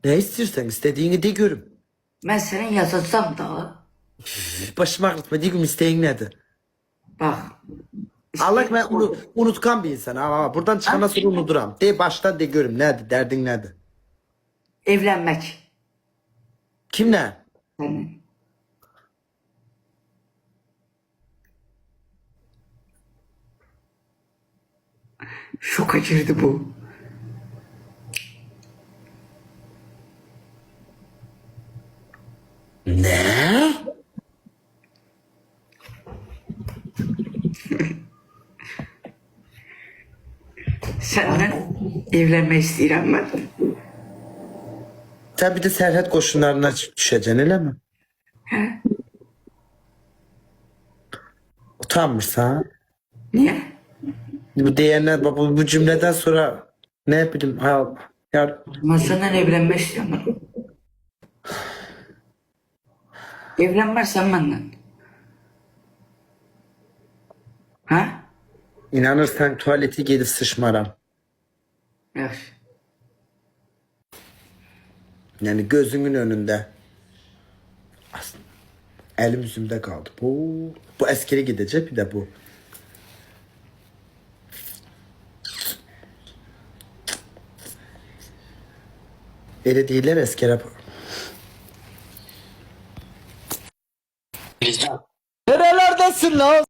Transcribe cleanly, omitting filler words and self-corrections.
Ne istiyorsan istediğini de görüm. Ben senin yazacağım da. Başım ağrıtma diyorum isteğin nedir? Bak. Allah ben unutkan bir insan. Ama buradan çıkana sonra unuturam. De başta de görüm nedir derdin nedir? Evlenmek. Kimle? Senin. Şoka girdi bu. Ne? Seninle evlenmek istiyorum ben. Sen bir de Serhat koşunlarına düşeceksin öyle mi? He? Utanmırsan. Niye? Bu diyenler bu cümleden sonra ne bileyim ya Ben senden evlenmek istiyorum. Evlenmezsen benden. Ha? inanırsan tuvaleti gelip sıçmaram. Yok. Yani gözümün önünde. Elim yüzümde kaldı. Bu askere gidecek bir de bu. Öyle değiller askere. Nerelerdesin lan?